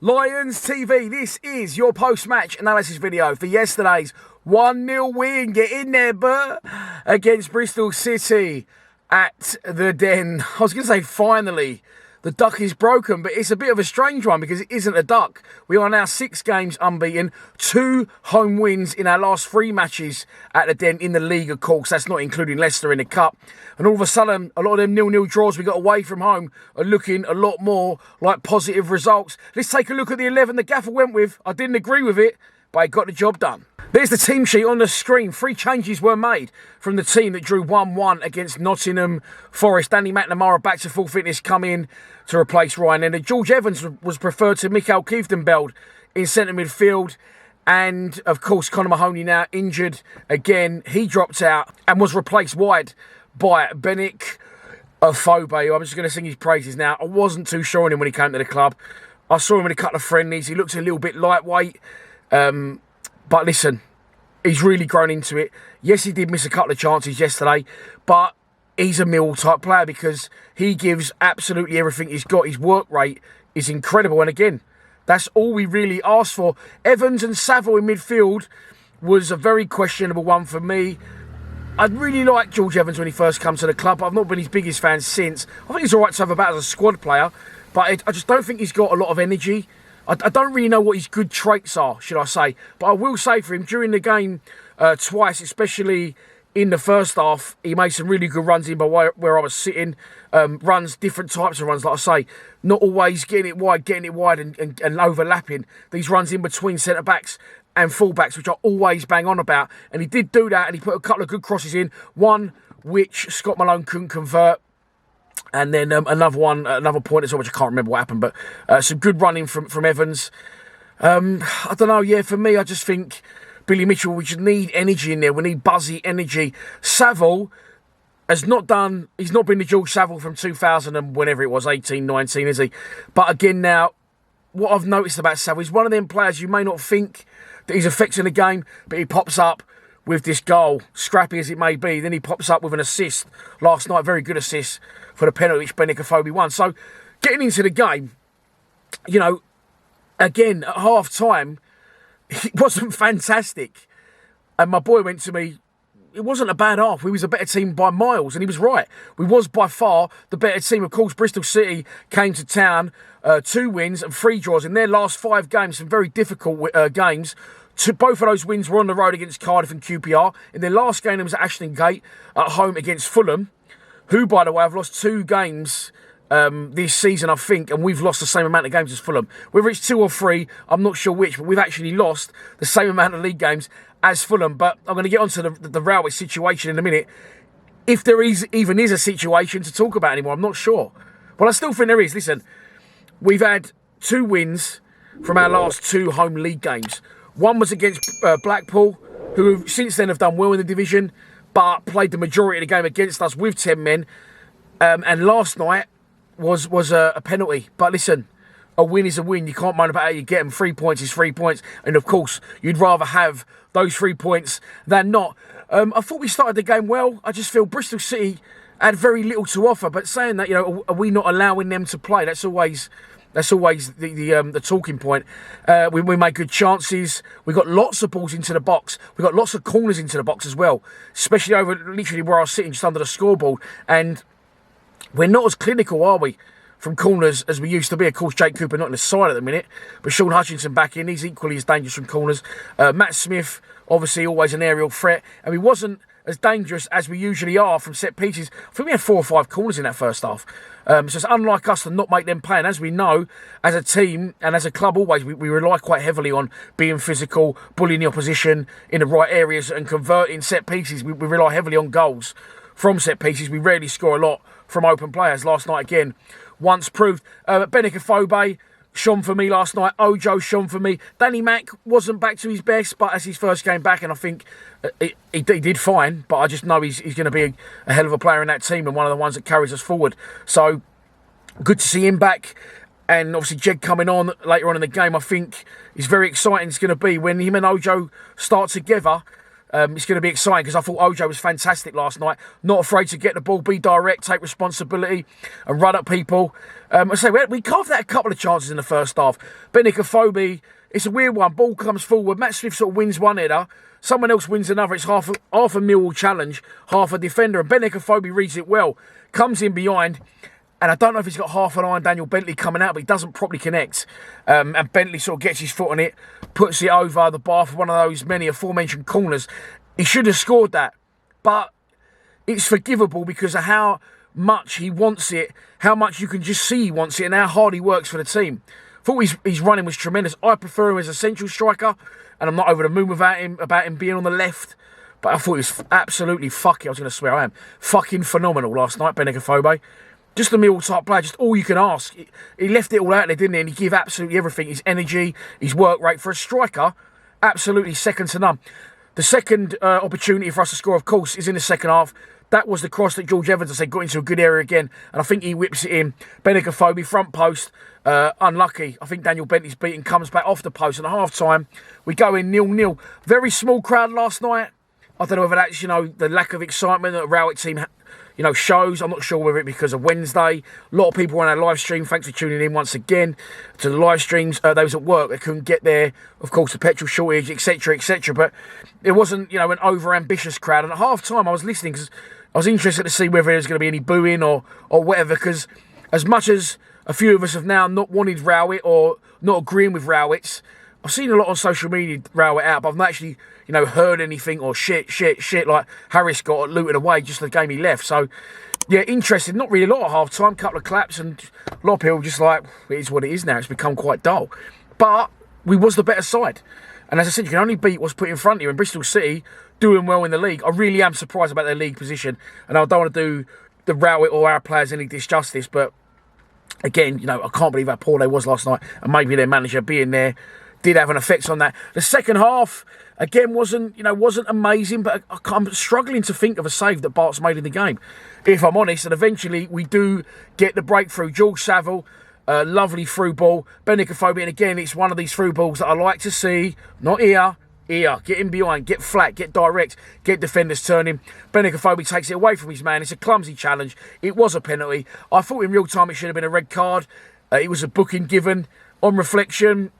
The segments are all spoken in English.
Lions TV, this is your post-match analysis video for yesterday's 1-0 win. Get in there, but against Bristol City at the Den. I was going to say finally, the duck is broken, but it's a bit of a strange one because it isn't a duck. We are now 6 games unbeaten, 2 home wins in our last 3 matches at the Den in the league, of course. That's not including Leicester in the cup. And all of a sudden, a lot of them 0-0 draws we got away from home are looking a lot more like positive results. Let's take a look at the 11 the gaffer went with. I didn't agree with it, but he got the job done. There's the team sheet on the screen. 3 changes were made from the team that drew 1-1 against Nottingham Forest. Danny McNamara back to full fitness, come in to replace Ryan. And George Evans was preferred to Mikael Kieftenbeld in centre midfield. And, of course, Conor Mahoney now injured again. He dropped out and was replaced wide by Benik Afobe. I'm just going to sing his praises now. I wasn't too sure on him when he came to the club. I saw him in a couple of friendlies. He looked a little bit lightweight. But listen, he's really grown into it. Yes, he did miss a couple of chances yesterday, but he's a Millwall type player because he gives absolutely everything he's got. His work rate is incredible. And again, that's all we really asked for. Evans and Saville in midfield was a very questionable one for me. I really liked George Evans when he first came to the club. I've not been his biggest fan since. I think he's all right to have about as a squad player, but I just don't think he's got a lot of energy. I don't really know what his good traits are, should I say. But I will say for him, during the game twice, especially in the first half, he made some really good runs in by where I was sitting. Runs, different types of runs, like I say. Not always getting it wide and overlapping. These runs in between centre-backs and full-backs, which I always bang on about. And he did do that, and he put a couple of good crosses in. One which Scott Malone couldn't convert. And then another point as well, which I can't remember what happened, but some good running from Evans. I don't know, yeah, for me, I just think Billy Mitchell, we just need energy in there. We need buzzy energy. Saville has not done, he's not been the George Saville from 2000 and whenever it was, 18, 19, is he? But again now, what I've noticed about Saville, he's one of them players you may not think that he's affecting the game, but he pops up with this goal, scrappy as it may be. Then he pops up with an assist last night, very good assist for the penalty which Benik Afobe won. So getting into the game, you know, again, at half-time, it wasn't fantastic. And my boy went to me, it wasn't a bad half. We was a better team by miles, and he was right. We was by far the better team. Of course, Bristol City came to town, 2 wins and 3 draws. In their last 5 games, some very difficult games. Both of those wins were on the road against Cardiff and QPR. In their last game, it was at Ashton Gate at home against Fulham, who, by the way, have lost 2 games this season, I think, and we've lost the same amount of games as Fulham. Whether it's 2 or 3, I'm not sure which, but we've actually lost the same amount of league games as Fulham. But I'm going to get onto the Rowett situation in a minute. If there even is a situation to talk about anymore, I'm not sure. But I still think there is. Listen, we've had 2 wins from our last 2 home league games. One was against Blackpool, who since then have done well in the division, but played the majority of the game against us with 10 men. And last night was a penalty. But listen, a win is a win. You can't moan about how you get them. 3 points is 3 points. And of course, you'd rather have those 3 points than not. I thought we started the game well. I just feel Bristol City had very little to offer. But saying that, you know, are we not allowing them to play? That's always the talking point. We made good chances. We got lots of balls into the box. We got lots of corners into the box as well, especially over literally where I was sitting, just under the scoreboard. And we're not as clinical, are we, from corners as we used to be? Of course, Jake Cooper not in the side at the minute, but Sean Hutchinson back in. He's equally as dangerous from corners. Matt Smith, obviously, always an aerial threat, and we wasn't as dangerous as we usually are from set pieces. I think we had 4 or 5 corners in that first half. So it's unlike us to not make them pay. And as we know, as a team and as a club always, we rely quite heavily on being physical, bullying the opposition in the right areas and converting set pieces. We rely heavily on goals from set pieces. We rarely score a lot from open players. Last night, again, once proved. Benik Afobe shone for me last night. Ojo shone for me. Danny Mac wasn't back to his best, but as his first game back, and I think he did fine, but I just know he's going to be a hell of a player in that team and one of the ones that carries us forward. So, good to see him back. And obviously Jed coming on later on in the game, I think is very exciting. It's going to be when him and Ojo start together. It's going to be exciting because I thought Ojo was fantastic last night. Not afraid to get the ball, be direct, take responsibility and run at people. I say we carved out a couple of chances in the first half. Benicophobe, it's a weird one. Ball comes forward. Matt Smith sort of wins one header. Someone else wins another. It's half a Millwall challenge, half a defender. And Benicophobe reads it well. Comes in behind. And I don't know if he's got half an eye on Daniel Bentley coming out, but he doesn't properly connect. And Bentley sort of gets his foot on it, puts it over the bar for one of those many aforementioned corners. He should have scored that. But it's forgivable because of how much he wants it, how much you can just see he wants it, and how hard he works for the team. I thought his running was tremendous. I prefer him as a central striker, and I'm not over the moon about him being on the left. But I thought he was absolutely fucking, I was going to swear I am, fucking phenomenal last night, Benicophobe. Just a Millwall type player, just all you can ask. He left it all out there, didn't he? And he gave absolutely everything. His energy, his work rate. For a striker, absolutely second to none. The second opportunity for us to score, of course, is in the second half. That was the cross that George Evans, I said, got into a good area again. And I think he whips it in. Benicophobe, front post, unlucky. I think Daniel Bentley's beaten, comes back off the post. And at half-time, we go in 0-0. Very small crowd last night. I don't know whether that's, the lack of excitement that the Rowett team shows. I'm not sure whether it's because of Wednesday. A lot of people on our live stream. Thanks for tuning in once again to the live streams. Those at work, they couldn't get there. Of course, the petrol shortage, etc., etc. But it wasn't, an over-ambitious crowd. And at half-time, I was listening because I was interested to see whether there was going to be any booing or whatever. Because as much as a few of us have now not wanted Rowett or not agreeing with Rowett, I've seen a lot on social media Rowett out, but I've not actually, heard anything or shit like Harris got at Luton away just the game he left. So, yeah, interested. Not really a lot at half-time, couple of claps, and a lot of people just like, it is what it is now. It's become quite dull. But we was the better side. And as I said, you can only beat what's put in front of you. And Bristol City doing well in the league. I really am surprised about their league position. And I don't want to do the Rowett or our players any disjustice, but again, I can't believe how poor they was last night. And maybe their manager being there did have an effect on that. The second half, again, wasn't amazing, but I'm struggling to think of a save that Bart's made in the game, if I'm honest. And eventually, we do get the breakthrough. George Saville, lovely through ball. Benicophobe, and again, it's one of these through balls that I like to see. Not here. Get in behind, get flat, get direct, get defenders turning. Benicophobe takes it away from his man. It's a clumsy challenge. It was a penalty. I thought in real time it should have been a red card. It was a booking given. On reflection,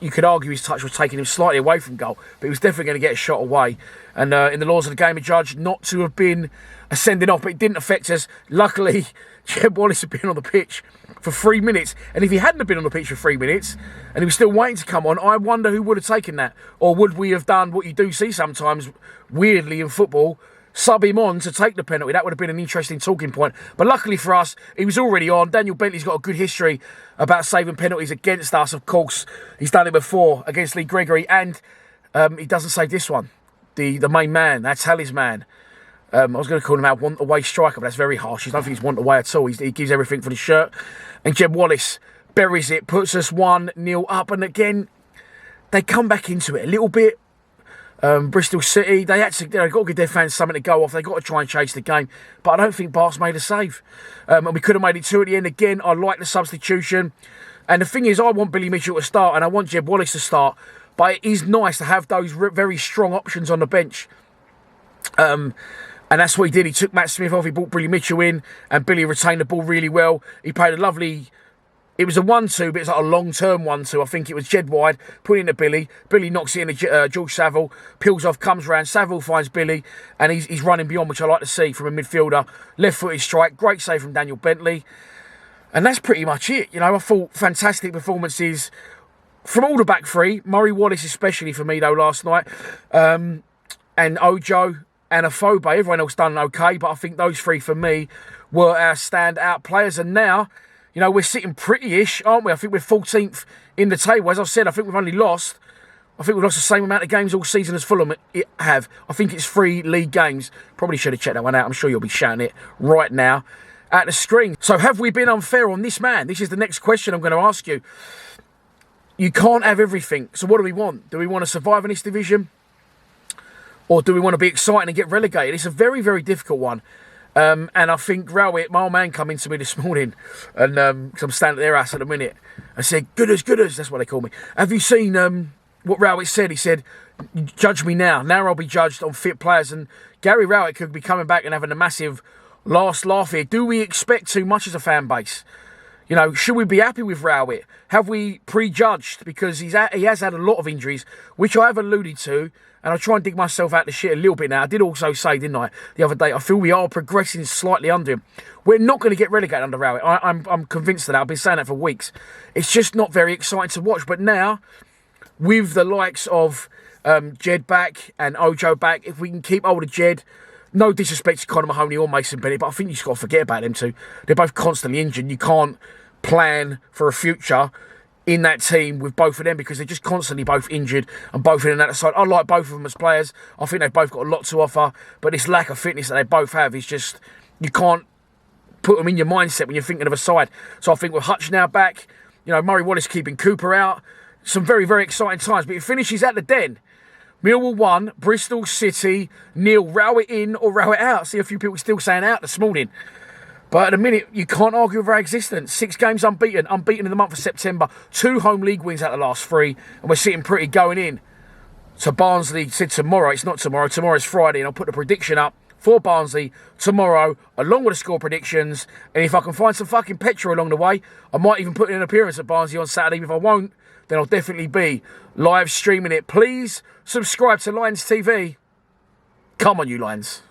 you could argue his touch was taking him slightly away from goal, but he was definitely going to get a shot away. And in the laws of the game, a judge not to have been a sending off, but it didn't affect us. Luckily, Jeb Wallace had been on the pitch for 3 minutes, and if he hadn't have been on the pitch for 3 minutes and he was still waiting to come on, I wonder who would have taken that. Or would we have done what you do see sometimes, weirdly in football, sub him on to take the penalty? That would have been an interesting talking point. But luckily for us, he was already on. Daniel Bentley's got a good history about saving penalties against us, of course. He's done it before against Lee Gregory, and he doesn't save this one. The main man, that's Halley's man. I was going to call him our want-away striker, but that's very harsh. I don't think he's want-away at all. He gives everything for the shirt. And Jeb Wallace buries it, puts us 1-0 up. And again, they come back into it a little bit. Bristol City, they got to give their fans something to go off. They've got to try and chase the game. But I don't think Bart's made a save. And we could have made it 2 at the end. Again, I like the substitution. And the thing is, I want Billy Mitchell to start and I want Jeb Wallace to start. But it is nice to have those very strong options on the bench. And that's what he did. He took Matt Smith off. He brought Billy Mitchell in. And Billy retained the ball really well. He played a lovely... It was a 1-2, but it's like a long-term 1-2. I think it was Jed wide, put into Billy. Billy knocks it into George Saville. Peels off, comes round. Saville finds Billy. And he's running beyond, which I like to see from a midfielder. Left-footed strike. Great save from Daniel Bentley. And that's pretty much it. I thought fantastic performances from all the back three. Murray Wallace especially for me, though, last night. And Ojo and Afobe. Everyone else done okay, but I think those three for me were our standout players. And now, we're sitting pretty-ish, aren't we? I think we're 14th in the table. As I said, I think we've only lost. I think we've lost the same amount of games all season as Fulham have. I think it's 3 league games. Probably should have checked that one out. I'm sure you'll be shouting it right now at the screen. So have we been unfair on this man? This is the next question I'm going to ask you. You can't have everything. So what do we want? Do we want to survive in this division? Or do we want to be exciting and get relegated? It's a very, very difficult one. And I think Rowett, my old man, come into me this morning, and cause I'm standing at their house at the minute, and said, Gooders, that's what they call me. Have you seen what Rowett said. He said, judge me now. Now I'll be judged on fit players. And Gary Rowett could be coming back and having a massive last laugh here. Do we expect too much as a fan base? You know, should we be happy with Rowett? Have we prejudged? Because he has had a lot of injuries, which I have alluded to, and I'll try and dig myself out the shit a little bit now. I did also say, didn't I, the other day, I feel we are progressing slightly under him. We're not going to get relegated under Rowett. I'm convinced of that. I've been saying that for weeks. It's just not very exciting to watch. But now, with the likes of Jed back and Ojo back, if we can keep hold of Jed, no disrespect to Conor Mahoney or Mason Bennett, but I think you've got to forget about them two. They're both constantly injured. You can't plan for a future in that team with both of them because they're just constantly both injured and both in and out of side. I like both of them as players. I think they've both got a lot to offer, but this lack of fitness that they both have is just, you can't put them in your mindset when you're thinking of a side. So I think with Hutch now back, you know, Murray Wallace keeping Cooper out, some very, very exciting times. But it finishes at the Den. Millwall 1, Bristol City 0, Rowett in or Rowett out. See a few people still saying out this morning. But at the minute, you can't argue with our existence. 6 games unbeaten in the month of September. 2 home league wins out of the last 3. And we're sitting pretty going in. So Barnsley said tomorrow. It's not tomorrow. Tomorrow's Friday. And I'll put the prediction up for Barnsley tomorrow, along with the score predictions. And if I can find some fucking petrol along the way, I might even put in an appearance at Barnsley on Saturday. If I won't, then I'll definitely be live streaming it. Please subscribe to Lions TV. Come on, you Lions.